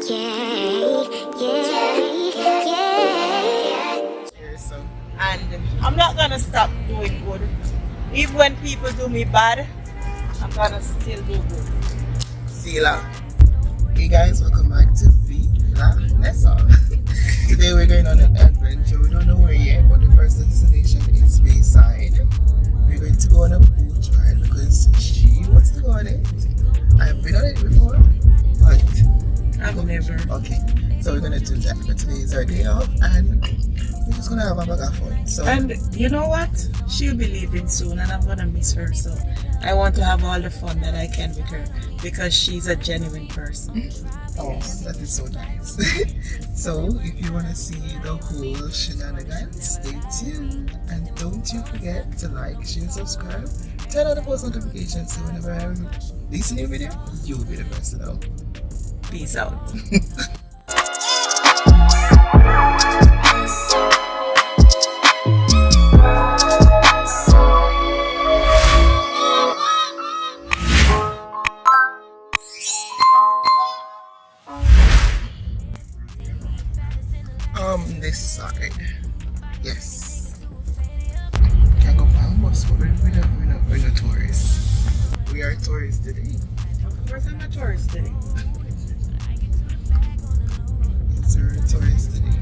So, and I'm not gonna stop doing good. Even when people do me bad, I'm gonna still do good. See ya. Hey guys, welcome back to V-La-Nessa. Today we're going on an adventure. We don't know where yet, but the first destination is Bayside. We're going to go on a boat ride because she wants to go on it. I've been on it before, but I've never. Okay, so we're gonna do that. But today is our day off, and we're just gonna have a bag of fun. So, And you know what? She'll be leaving soon, and I'm gonna miss her. So I want to have all the fun that I can with her because she's a genuine person. oh, that is so nice. So, if you wanna see the whole shenanigans, stay tuned, and don't you forget to like, share, subscribe, turn on the post notifications so whenever I release a new video, you'll be the first to know. Peace out. This side. Yes. Can't go on bus, but we're not tourists. We are tourists today. Of course, I'm a tourist today. Yes, we're tourists today.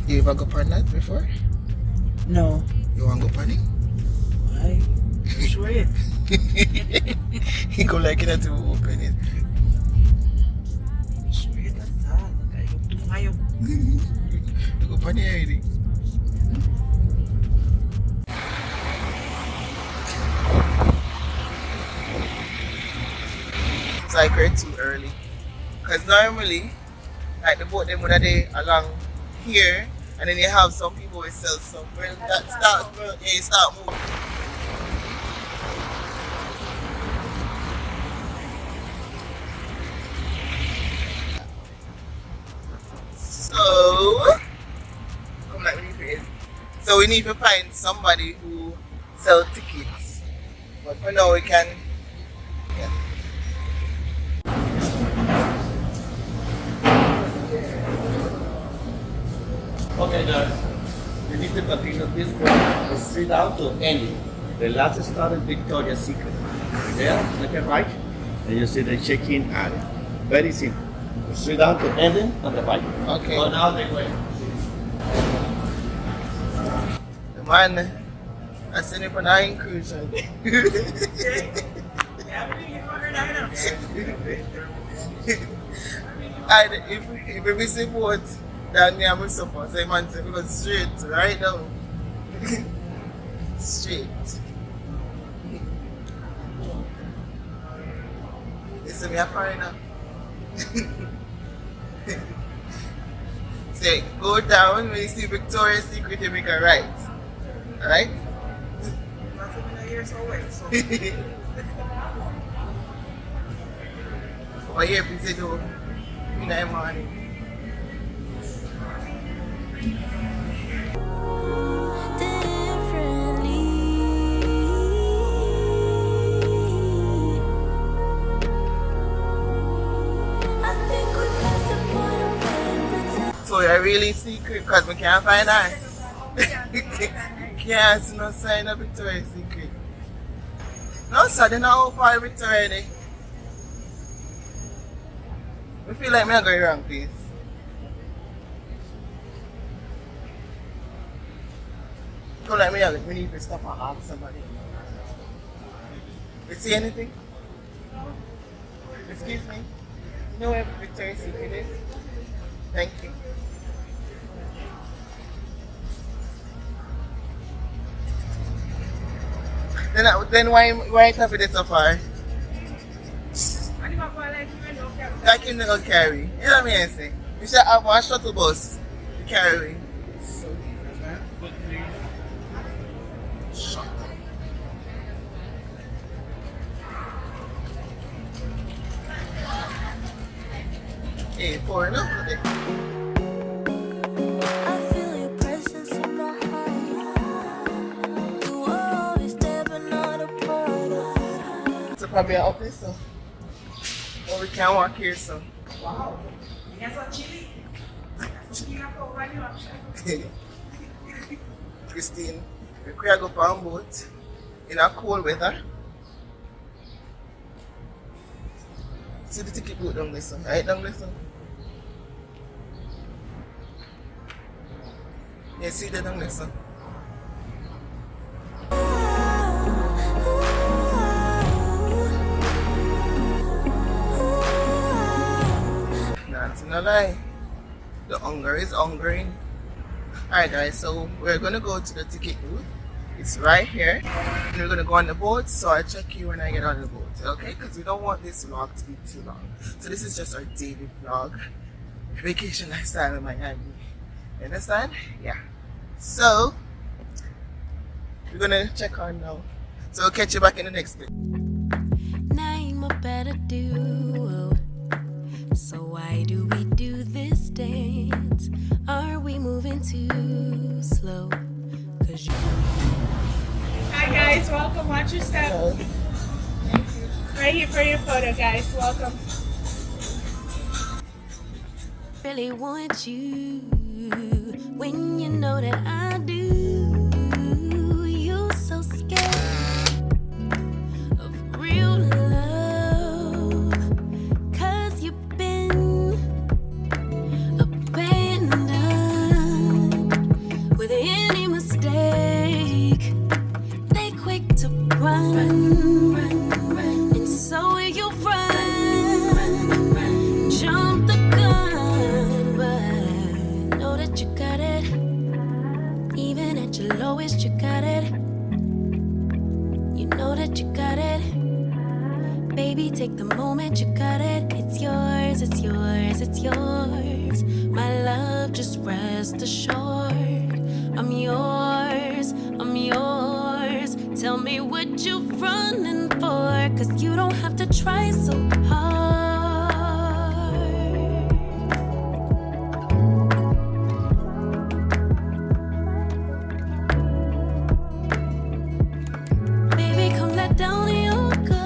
You ever go on that before? No. You want to go on it? Why? Sure it. He go like it to open it. You go on it already. It's like we're too early. Because normally, like the boat them would have day along here, and then you have some people who sell stuff. Well, that starts, well, yeah, you start moving. Come like we need to So we need to find somebody who sell tickets. But for now we can. Yeah. Okay guys, you need to continue this one straight out to ending. The last stop is Victoria's Secret. There, look at right, and you see the check-in area. Very simple. Straight down to ending on the right. Okay. So now they wait. The man, I seen him on our inclusion. And if we miss a boat, then we have to support. So man say we go straight, right now. Straight. You see me a foreigner? Say, go down when you see Victoria's Secret, you make a right. Alright? Over here, busy though. In the morning. So you're really secret because we can't find her. Can't see no sign of Victoria's Secret. No, sir, they know how far Victoria is. I feel like I'm going wrong place. Feel like we need to stop and ask somebody. You see anything? Excuse me? You know where Victoria's Secret is? Thank you. Then why have it so far? Like you never carry. You know what I mean? You should have one shuttle bus to carry. Shut up. Hey, for enough. Probably an office, so Or we can walk here, so. Wow. You got some chili? Christine, we could go on boat in a cold weather. See the ticket boat down there, son. Right down there, son. Yeah, see that down there, son. That's no lie. The hunger is hungering. Alright guys, so we're gonna go to the ticket booth. It's right here. And we're gonna go on the boat, so I'll check you when I get on the boat, okay? Because we don't want this vlog to be too long. So this is just our daily vlog. Vacation lifestyle in Miami. You understand? Yeah. So we're gonna check on now. So we'll catch you back in the next bit. Name a better duo. So why do we do this dance? Are we moving too slow? Cause you Hi guys, welcome. Watch your step. Right here for your photo, guys. Welcome. really want you when you know that I do. You so scared of real love, 'cause you've been abandoned with any mistake. They quick to run, and so you run, jump the gun, but know that you got it. Even at your lowest, you got it. You know that you got it. Baby, take the moment, you got it. It's yours, it's yours, it's yours. My love, just rest assured. I'm yours, I'm yours. Tell me what you running for, 'cause you don't have to try so hard. Baby, come let down your guard.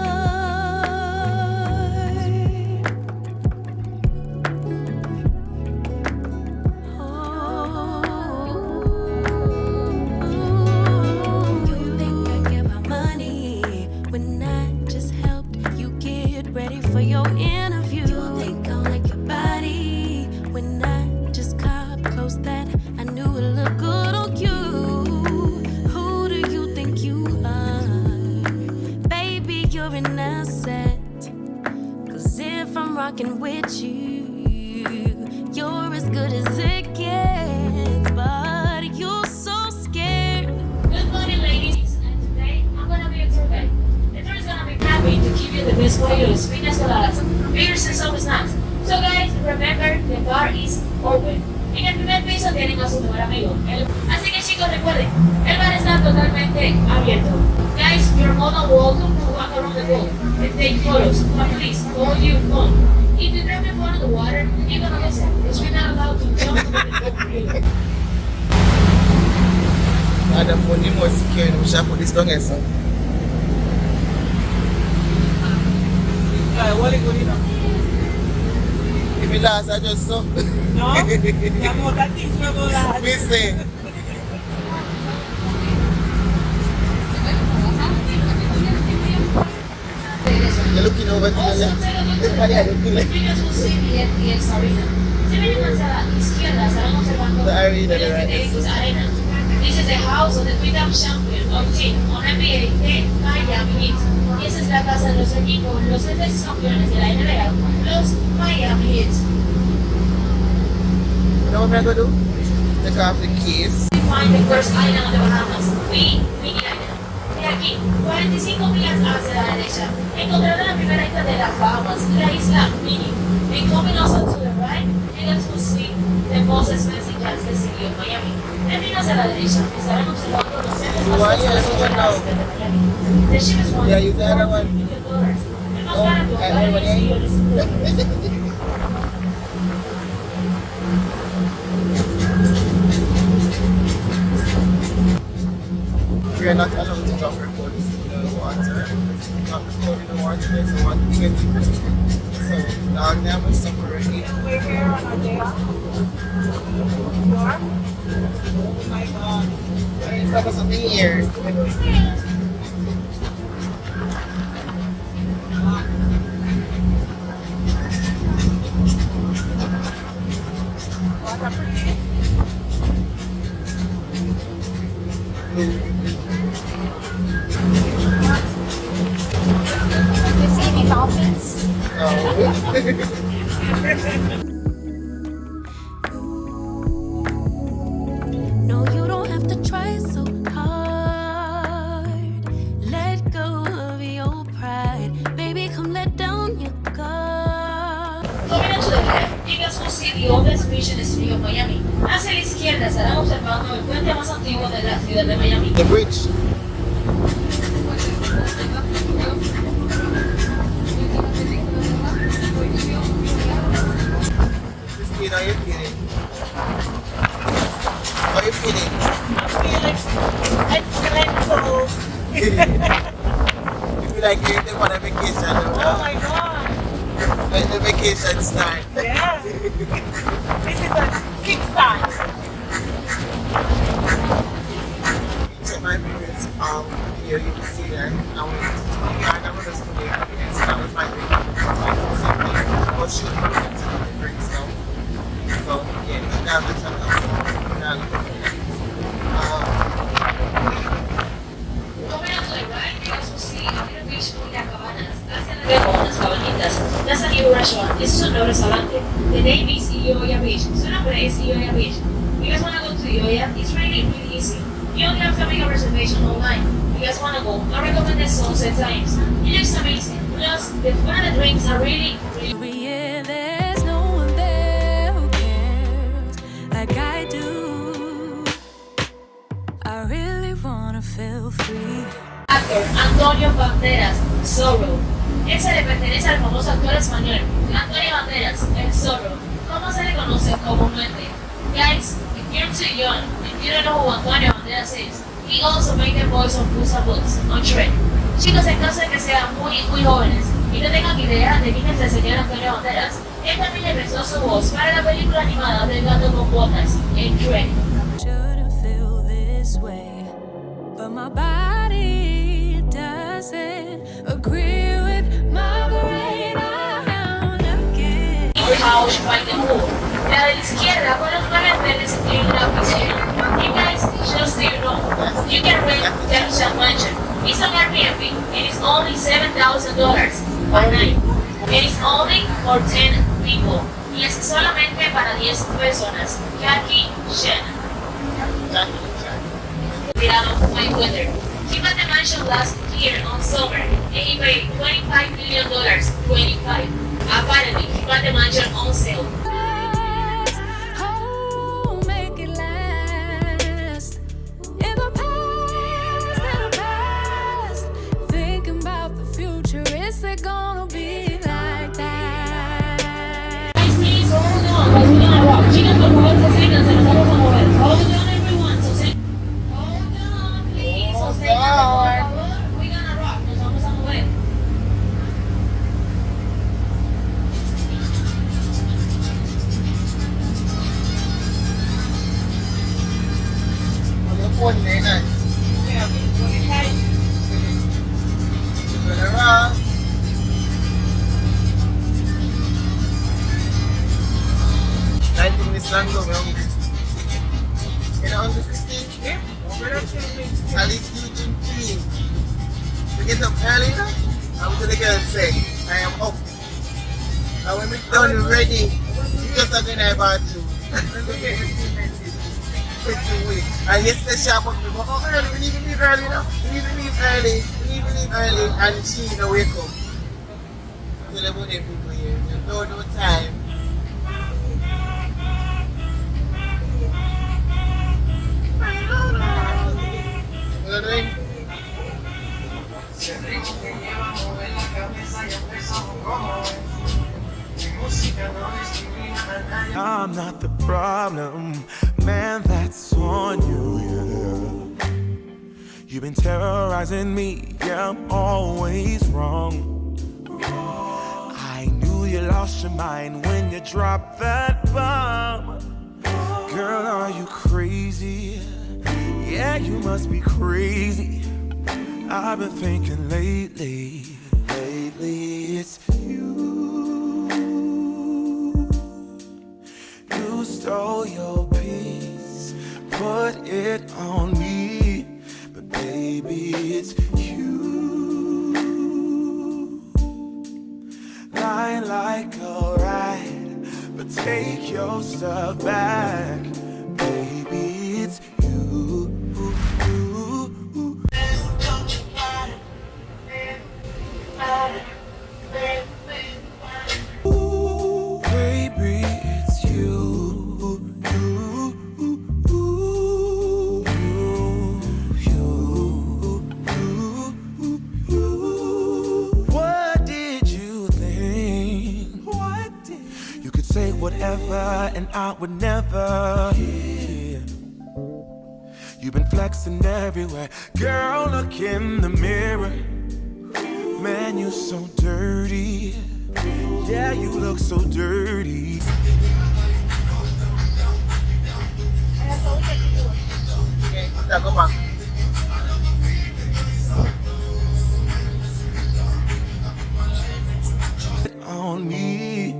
You think I care about money when I just helped you get ready for your interview. You think I like your body when I just got close that I knew it looked good on you. Who do you think you are? Baby, you're an asset. 'Cause if I'm rocking with you, you're as good as it gets. But you're so scared. Good morning, ladies. And today, I'm gonna be your tour guide. The tour is gonna be happy to give you the best photos, piñas coladas, beers, and some snacks. So, guys, remember, the bar is open. En el primer piso tienen a su mejor amigo. Así que, chicos, recuerden, el bar está totalmente abierto. Guys, you're more than welcome to walk around the boat and take photos. But please, hold your phone. If you drop your phone in the water, you're gonna miss it, because we're not allowed to jump into the boat, really. And the phone is more secure, we shall put this down here, son. What is good enough? If it lasts, I just saw. No? Yeah, more that things will go last. Me say. You're looking over to the Also, left. take a look to the Everybody left, had to do it. because we'll see the FTX arena. Si vienen hacia la izquierda, estarán observando The arena, the el right. FTX arena. This is the house of the three-time champion of team on NBA, the Miami Heat. Y esa es la casa de los equipos, los ex campeones de la NBA, los Miami Heat. You know what I'm going to do? Take off the case. We find the first island of the Bahamas, Bikini Island. De aquí, 45 millas hacia la derecha, encontrarán la primera isla de las Bahamas, la isla Mini. And coming also to the right, you're going to see the most expensive gas the city of Miami. También hacia la derecha, estarán observando los centros más Why you costosos have to go now? de Miami. The cheapest one, Yeah, use the other one. $4 million. El más Oh, barato, I $40 millones. We are not allowed to drop our phones in the water. Not recording the water, there's no one to get. So Dog never suffer already. We're here on a day off. Sure. Oh my god. It's like something here. What a pretty. You see any dolphins? No, you don't have to try so hard. Let go of your pride. Baby, come let down your guard. Camina to the left, you guys will see the oldest Mission Street of Miami. Hacia la izquierda estarán observando el puente más antiguo de la ciudad de Miami. The bridge. Christine, how you feeling? How you feeling? I'm feeling excellent. You feel like you're on a vacation. Oh my god. When the vacation starts. Yeah. This is a kickstart. Check my previous video, you can see that I went to the yard. I was just today. So that was my video. I was shooting my different stuff. So yeah, now the channel. Now Camina to the right, you guys will see a little beach with cabanas. Hacia la derecha, unas cabanitas. That's a new restaurant. This is un nuevo restaurante. The name is Ioya Beach. Su nombre es Ioya Beach. You guys want to go to Ioya? It's really easy. You only have to make a reservation online. You guys want to go? I recommend this sunset times. It looks amazing. Plus, one of the drinks are really Yeah, there's no one there who cares like I do. I really wanna feel free. actor Antonio Banderas, Zorro. Él se le pertenece al famoso actor español Antonio Banderas, el Zorro. ¿Cómo se le conoce comúnmente? Guys, if you're too young, if you don't know who Antonio Banderas is, he also made the voice of Pusa Boots on Shrek. Chicos, en caso de que sean muy jóvenes y no tengan idea de quién es el señor Antonio Banderas, él también le prestó su voz para la película animada del gato con botas en Shrek. Shouldn't feel this way, but my body doesn't agree with my brain. I'm looking. House by the pool. La de la izquierda con los colores verdes en la piscina. And guys, just so you know, you can rent the mansion. It's on Airbnb. It is only $7,000 per night. It is only for 10 people. Y es solamente para 10 personas. Jackie Shen. Tirado my weather. He bought the mansion last year on summer and he paid $25 million. 25. Apparently, he bought the mansion on sale. Oh, make it last. In the past, thinking about the future, is it gonna be like that? Guys, please hold on, guys, we're gonna rock. Chicas, por favor, sosténganse, nos vamos a mover. Hold on, everyone, hold on, please, sosténganse, por favor. We're gonna rock, nos vamos a mover. One day night. Yeah, what it has. Turn around. I think this land go wrong. You know, Uncle Christine? Yeah. We're actually At least you can clean. We get up early now. I'm to the girl say, I am up. And when we're done ready, you just are going to about you. And yes, the shop up. Oh, early, we need to leave early now. We need to leave early. We need to leave early. And she don't wake up. Tell about them people here. You don't know time. What are you doing? I'm not the problem, man, that's on you, yeah. You've been terrorizing me, yeah, I'm always wrong. I knew you lost lost your mind when you dropped that bomb. Girl, are you crazy? Yeah, you must be crazy. I've been thinking lately it's you. You stole your peace, put it on me, but baby, it's you. Lie like a ride, but take your stuff back, baby, it's you. Ooh, baby, it's you. What did you think? You could say whatever and I would never hear. You've been flexing everywhere. Girl, look in the mirror. Man, you're so dirty. Yeah, you look so dirty. Go back. On me,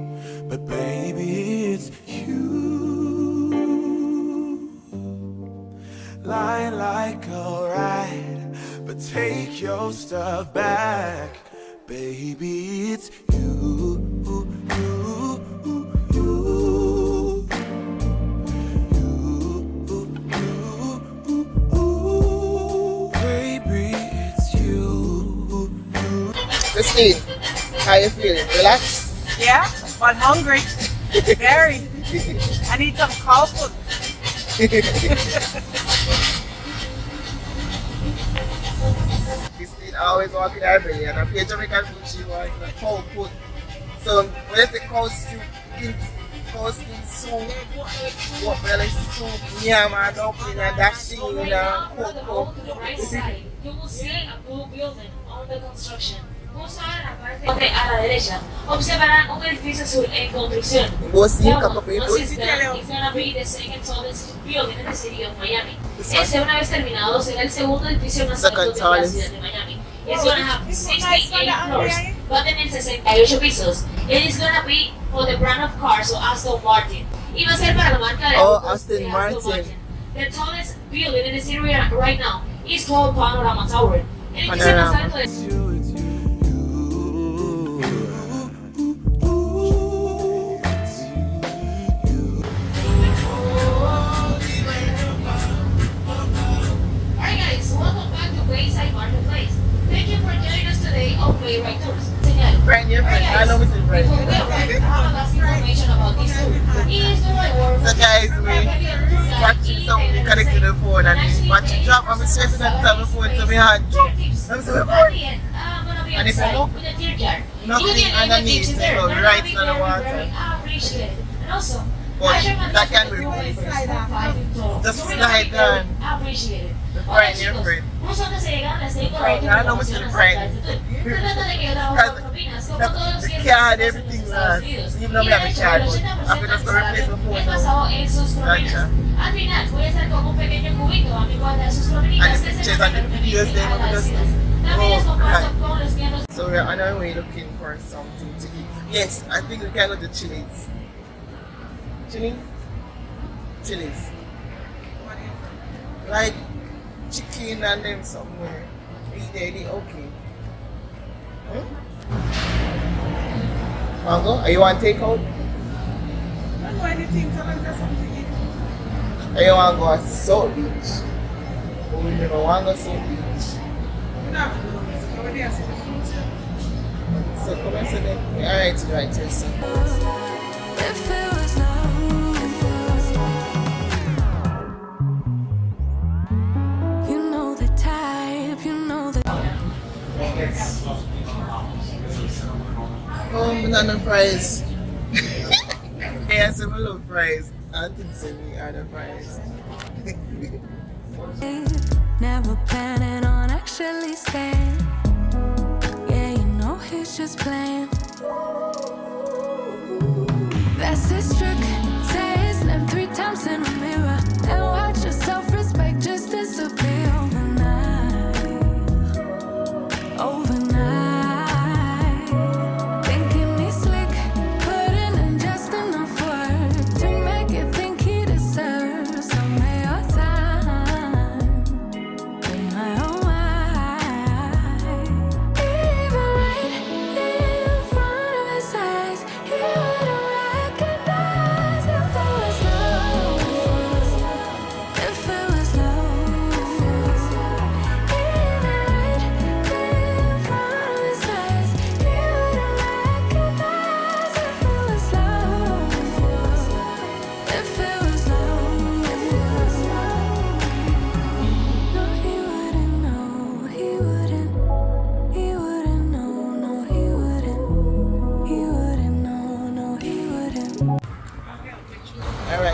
but baby, it's you. Lie like a ride, but take your stuff back, baby, it's you. Baby, it's you. Christine, how you feeling? Relaxed? Yeah, but hungry. Very. I need some cow food. Christine always walking her belly, and I play Jamaican food she wants the cow food. So where's the cow skin soup, what belly soup, yam and dumpling and dashing and cocoa. To the right side, you will see a blue building on the construction. Justo ahora en la parte a la derecha, observarán un edificio azul en construcción. Go see Level Caco People. is gonna be the second tallest building in the city of Miami. Este, una vez terminado, será el segundo edificio más alto de la ciudad de Miami. It's gonna have 68 floors, va a tener 68 pisos. It is gonna be for the brand of cars, so Aston Martin. Y va a ser para la marca de autos de Aston Martin. The tallest building in the city right now is called Panorama Tower. El edificio más alto de Right tours. Friend, your friend. I know it's a friend. Information about this tour. So guys, we watching something connected to the phone and we watching drop and we sweating and tell the phone to me hand. I'm so and if you look, nothing underneath, you know, right in the water. But that can be removed. Just slide down. The friend, your friend. I know it's a friend. Because the card, everything last. Even though we have a card, but I could just go replace my phone. Gotcha. And the pictures and the videos, then we just right. So we're on our way looking for something to eat. Yes, I think we can go to Chili's. Chili's. Like chicken and them somewhere. Eat daily, okay. Mango, are you want takeout? I don't know anything, so let's get something to eat. Are you want to go to South Beach? Or we never want to go to South Beach? We don't have to do this, because we're there, so the food. So come and say that. Alright, right, yes. If it was love, you know the type, you know the. Oh, banana fries. Yeah, I love fries. I think so we are the fries. Never planning on actually staying. Yeah, you know he's just playing.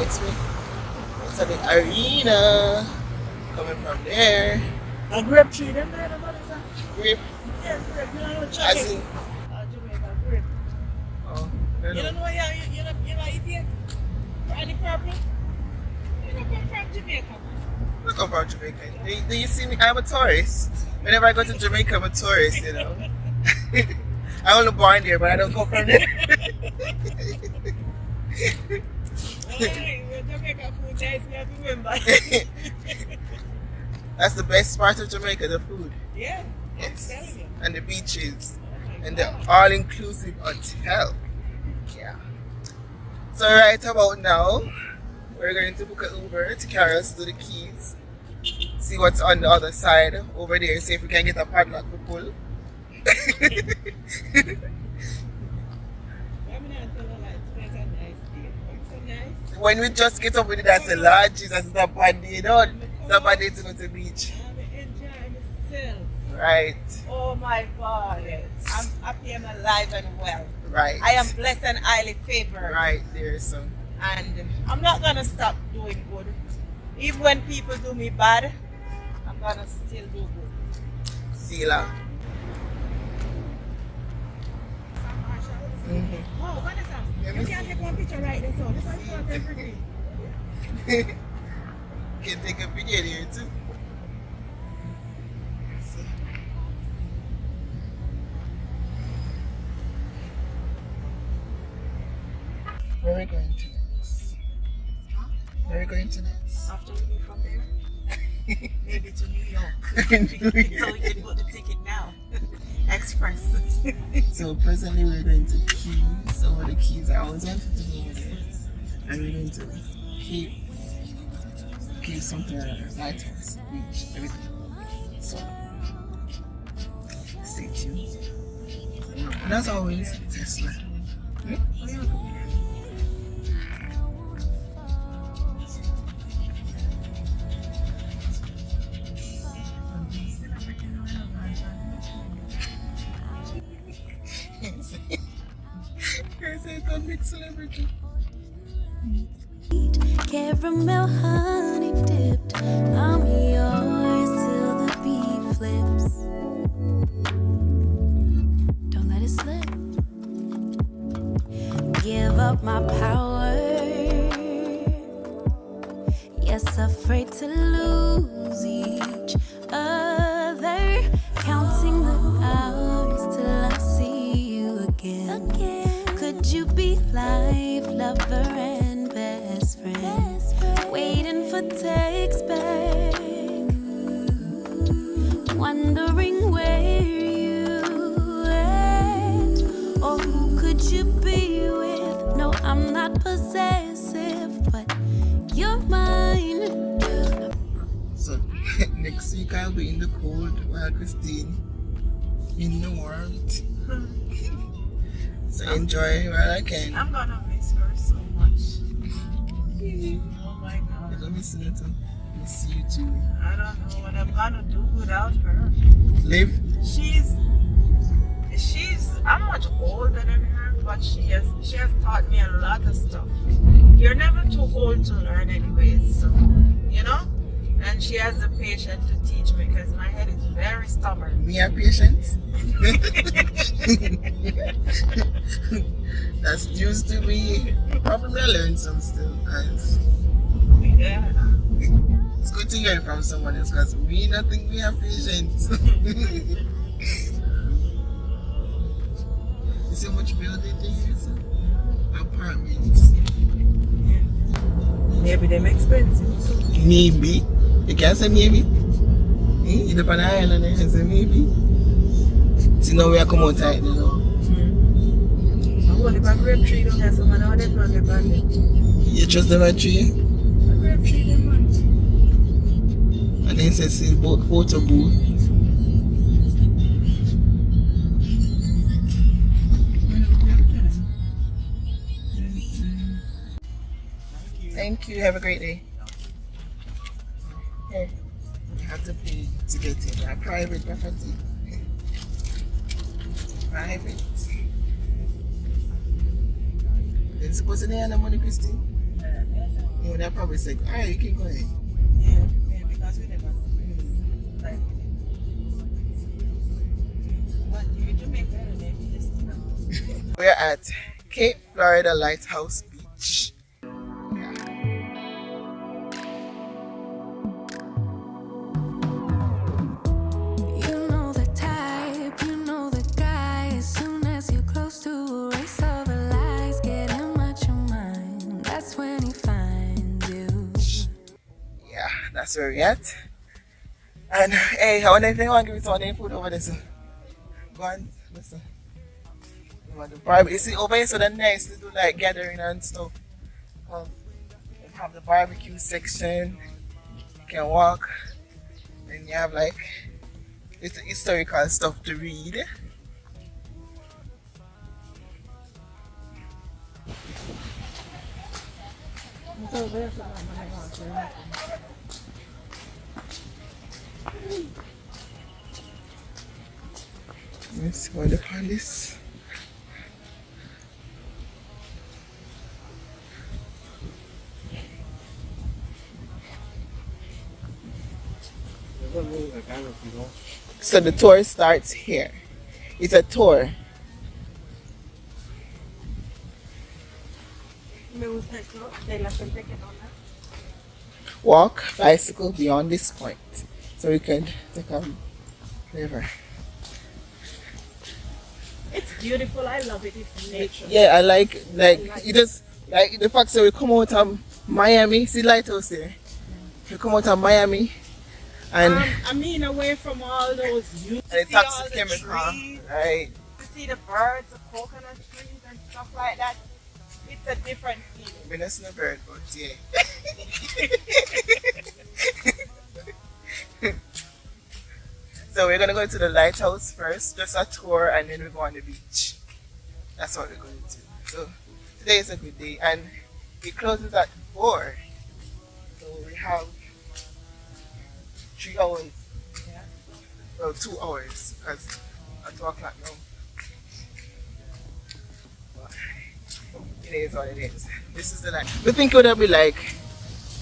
next week. It's a big arena coming from there. A grape tree, them there, what is that? Grape, Yeah, grape. You don't know as chocolate. in, Jamaica grape. oh, I You don't don't know. know, yeah, you don't eat it? Or any purple? You don't come from Jamaica. I come from Jamaica. Do you see me? I'm a tourist. Whenever I go to Jamaica, I'm a tourist, you know. I'm only born there, but I don't come from there. Hey, Jamaica food nice, we have to remember. That's the best part of Jamaica, the food. Yeah, I'm Yes. telling you. And the beaches. Oh my And the God. all-inclusive hotel. Yeah. So right about now, we're going to book an Uber to carry us to the Keys. See what's on the other side over there. See if we can get a padlock to pull. I'm not telling you, like, it's a nice day. It's so nice. When we just get up with it, that's a Lord Jesus, it's a bad day, you know? It's a bad day to go to the beach. I'm enjoying myself. Right, Oh my God. Yes. I'm happy and alive and well. right. I am blessed and highly favored. Right there, so. And I'm not gonna stop doing good. Even when people do me bad, I'm gonna still do good. See you later. Oh, Vanessa, Let you me can't see. take one picture right there, so this one is everything. Can take a video there too. See. Where are we going to next? Where are we going to next? After we leave from there, maybe to New York. New So we can book the ticket now. Express. So presently we're going to Keys. Over the Keys, I always wanted to go there. And we're going to keep something like lighthouse, beach, everything. So stay tuned. And as always, Tesla. Here's a big celebrity. Caramel honey dipped. I'm yours till the beat flips. Don't let it slip. Give up my power. Yes, afraid to lose each other. Counting the hours till I see you again. Could you be life, lover, and best friend? Waiting for text back. Wondering where you at. Or who could you be with? No, I'm not possessive, but you're mine. So next week I'll be in the cold while Christine in the warmth. So enjoy while I can. I'm gonna miss her so much. Oh my God. You're gonna miss you too. Miss you too. I don't know what I'm gonna do without her. Live. She's I'm much older than her, but she has taught me a lot of stuff. You're never too old to learn anyways, so you know? And she has the patience to teach me because my head is very stubborn. Me have patience. That's used to me. Probably I learned some still, guys. Yeah. It's good to hear from someone else because we don't think we have patience. You see how much building they use? Apartments. Maybe them expensive. Maybe. You can't say maybe. You live on an island and you say maybe. See now we are come outside, you know. I'm going to a grape tree down there, so man, how they plan to ban it? You trust the tree? A grape tree, them man. And then say see about photo booth. Thank you. Have a great day. Here, you have to pay to get in. A private property. Private. Then suppose they have no money, Christine. You would have probably said, alright, you can go ahead. Yeah, because we never like but you do make better than this, you know. We're at Cape Florida Lighthouse Beach. Yeah. You know the type, you know the guy. As soon as you're close to erase all the lies, get him out your mind. That's when he finds you. Yeah, that's where we're at. And hey, I wonder if they want to give me some of their food over there. So go on, listen. You want the barbecue? You see over here, so they're nice to do like gathering and stuff. They have the barbecue section. You can walk. Then you have like it's historical stuff to read. Let's go look on this. So the tour starts here. It's a tour. Walk, bicycle beyond this point. So we can take a river. It's beautiful, I love it, it's nature. Yeah, I like you just like the fact that we come out of Miami, see lighthouse there. We come out of Miami and I mean away from all those you and the see all toxic the chemical, trees, right? you see the birds, the coconut trees and stuff like that. It's a different feeling. We're not seeing a bird, but yeah. So we're gonna go to the lighthouse first, just a tour, and then we go on the beach. That's what we're going to do. So today is a good day, and it closes at 4. So we have 3 hours. Yeah. Well, 2 hours, because at 2 o'clock now. But it is what it is. This is the night. We think it would have been like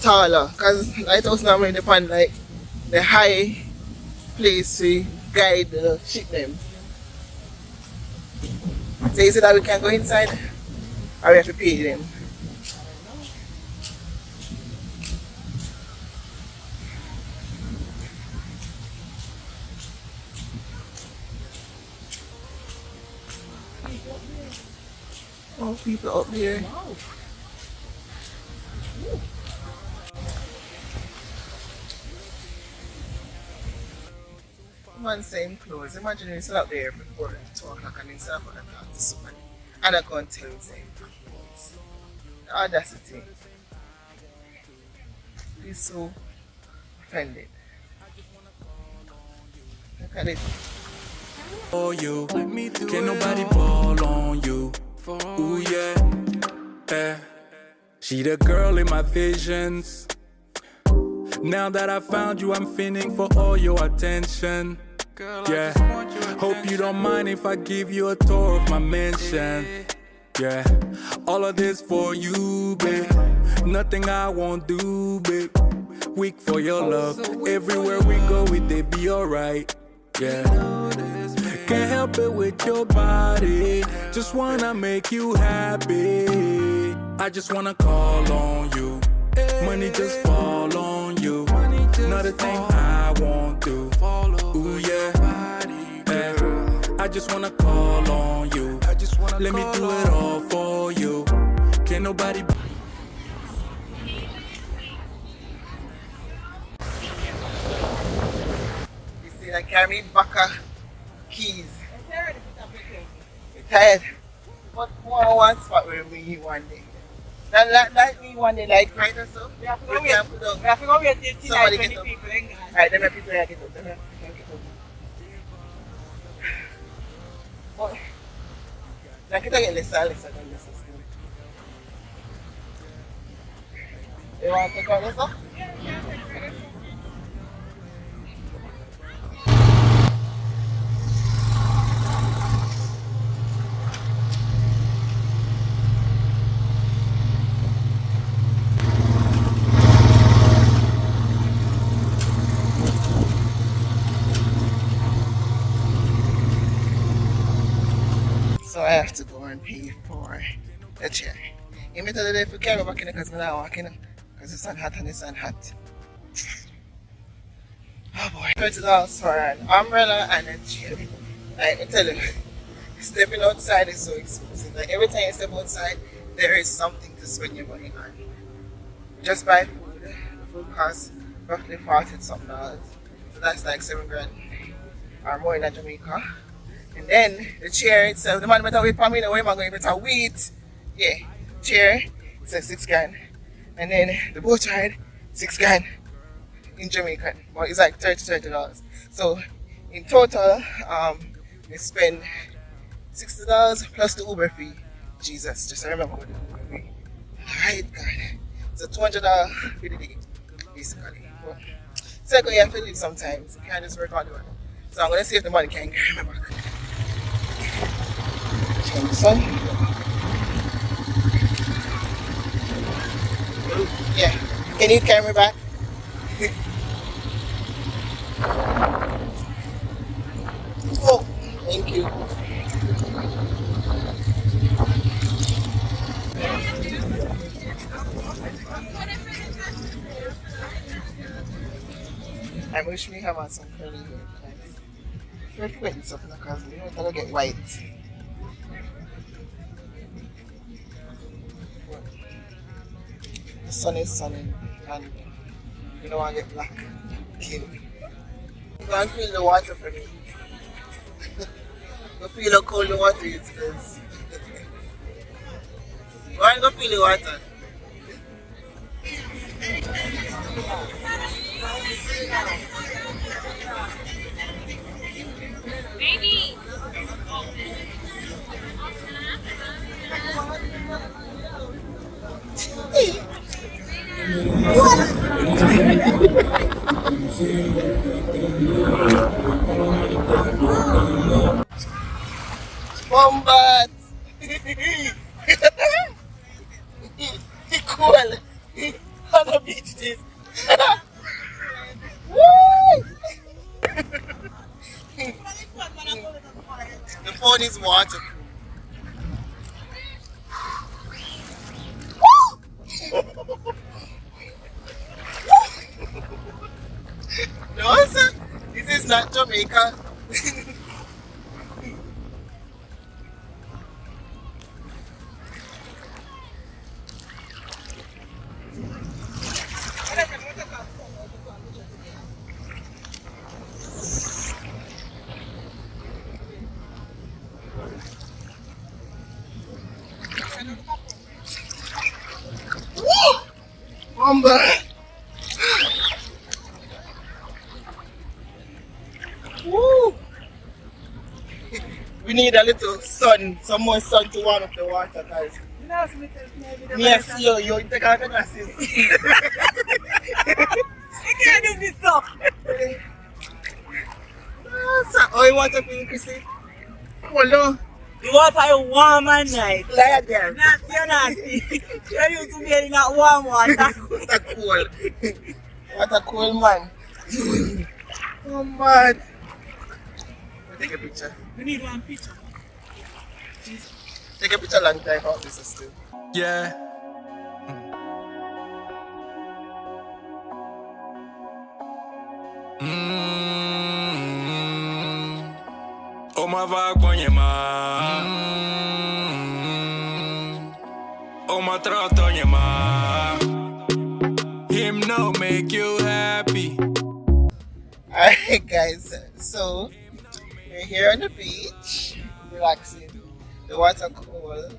taller, because lighthouse normally depend like the high place to guide the ship them. So is it that we can go inside or we have to pay them? Oh, people up there. One same clothes. Imagine you sit up there before 2 o'clock and then sit up and talk to somebody. And I can't tell you same clothes. The audacity. He's so offended. Look at it. For you, can nobody ball on you? Ooh yeah, yeah. She the girl in my visions. Now that I found you, I'm feeling for all your attention. Yeah, hope you don't mind if I give you a tour of my mansion. Yeah, all of this for you, babe. Nothing I won't do, babe. Weak for your love. Everywhere we go, it be alright. Yeah, can't help it with your body. Just wanna make you happy. I just wanna call on you. Money just fall on you. Not a thing I won't do. Ooh yeah, I just wanna call on you. Let me do it all for you. Can't nobody. You see, I carry Baka keys. You're tired. But one spot where we one day. That me one day, like right or so. We have to go wait till Somebody tonight get when up. the people ain't gone. Alright, then my people are get up. Then my people get up. But, now kita get less and less and less still. You want to take out this up? more and pay for the chair. You may tell you if you carry back in because I'm not walking because it's not hot and it's not hot. Oh boy. $30 for an umbrella and a chair. Like I tell you, stepping outside is so expensive. Like every time you step outside, there is something to spend your money on. Just buy food. The food costs roughly $40 something. So that's like $7 grand or more in Jamaica. And then the chair itself, the man better wait for me, the way am I going to wait? Yeah, chair, it's like $6 grand. And then the boat ride, $6 grand in Jamaica. But it's like $30. So in total, we spend $60 plus the Uber fee. Jesus, just remember what the Uber fee. Alright, God. So $200 for the day, basically. But second, you have to live sometimes. You can't just work on the money. So I'm going to see if the money can carry me back. Change the sun. Yeah. Can you carry me back? Oh, thank you. I wish we have some curly hair. If you're wet stuff because you know it'll get white. The sun is sunny and you don't want to get black. Kill me. You can't feel the water for me. You feel how cold the water is because you want to feel the water. Baby! Bombat! Cool! On the beach this! Woo! The phone is waterproof. No, sir. This is not Jamaica. Mamba. Woo! We need a little sun, some more sun to warm up the water, guys. Yes, you take out the glasses. You can't do this stuff. Oh, you want to feel Chrissy? Hold on. The water is warm and nice. Lie again. Nasty and nasty. You're used to being in that warm water. What a cool. What a cool man. Oh man. Take a picture. We need one picture. Take a picture long time out this is still. Yeah. Oh my vagabond, ma. Oh my trotton, ma. Him no make you happy. Alright guys, so we're here on the beach, relaxing. The water cold.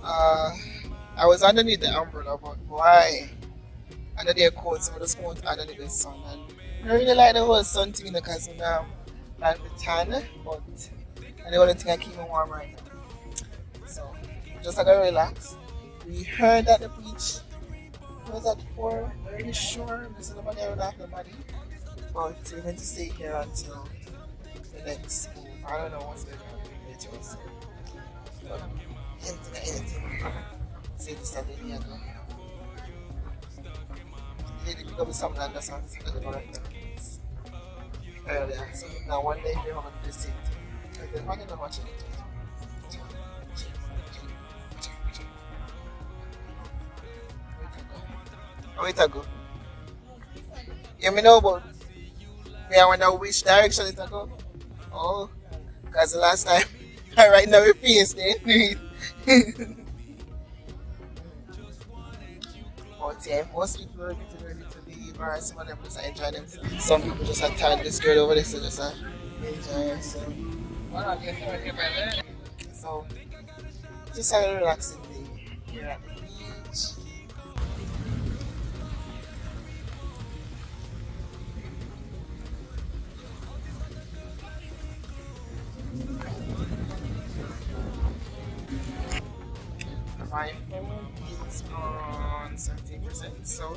I was underneath the umbrella, but why? Under the coat, so I just won't underneath the sun. And I really like the whole sun thing because now I'm tan, but and the only thing I keep me warm right now. So just like to relax. We heard that the beach was at 4, very sure. There's nobody around after nobody. But we're going to stay here until the next move. I don't know what's going on with the beaches. But anything. Say this Saturday here. It will be something that doesn't earlier. So now one day we're going to see it. Because they're not going to watch it. Wait a go. You me know about me, I wonder which direction it go. Oh, because the last time I right now with face there. But yeah, most people are getting ready to leave, or some of them just enjoy themselves. Some people just are tired this girl over there, so just enjoy. So just a relaxing day here at the beach. My phone is on 17%, so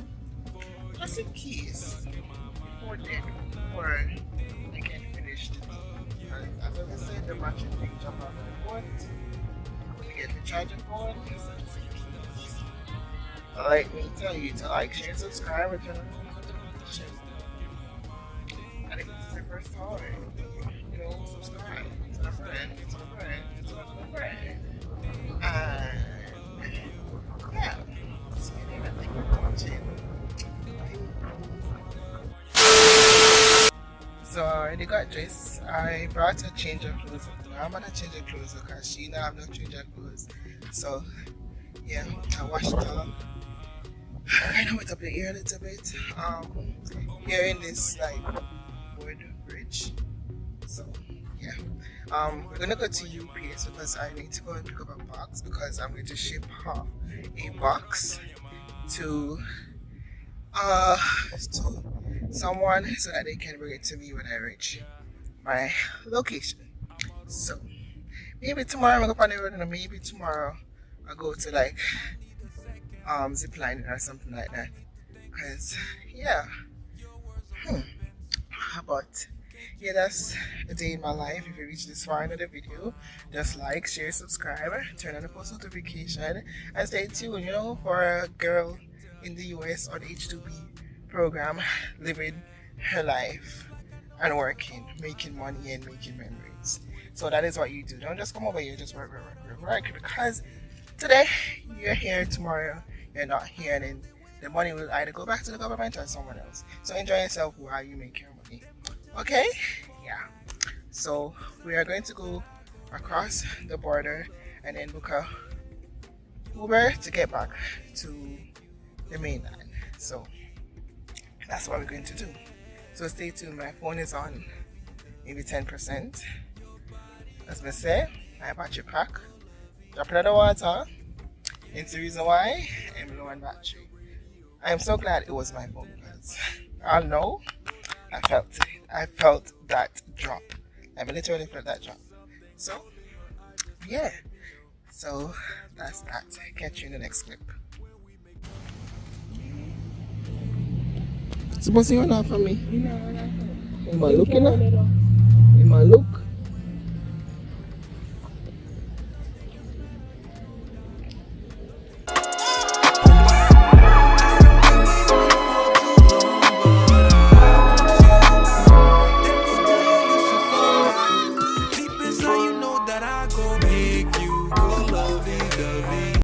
just in case before I get finished. Because as I said, the battery thing jump off the board. I'm gonna get the charger phone, so just in case. Let me tell you to like, share, subscribe, and turn on notifications. And if this is your first time, subscribe to a friend, to a friend, to a friend. And yeah, see you later. Thank you for watching. So I already got dressed. I brought a change of clothes. I'm gonna change of clothes because she now have no change of clothes. So yeah, I washed it off. I know went up the ear a little bit. Here in this like wood bridge. So yeah. We're gonna go to UPS because I need to go and pick up a box because I'm going to ship off a box to someone so that they can bring it to me when I reach my location. So maybe tomorrow I'm gonna go on the road, and maybe tomorrow I'll go to like zip line or something like that. Cause yeah. But yeah, that's a day in my life. If you reach this far into the video, just like, share, subscribe, turn on the post notification, and stay tuned, for a girl in the US on H-2B program, living her life and working, making money and making memories. So that is what you do. Don't just come over here, just work, because today you're here, tomorrow you're not here, and then the money will either go back to the government or someone else. So enjoy yourself while you make your money. Okay? Yeah. So we are going to go across the border and then book a Uber to get back to the mainland. So that's what we're going to do. So stay tuned. My phone is on maybe 10%. As I say, my battery pack. Drop it in the water. It's the reason why I'm low on battery. I am so glad it was my phone because I know I felt that drop. I literally felt that drop. So yeah. So that's that. Catch you in the next clip. Suppose you're not for me. No, In my look, In my look.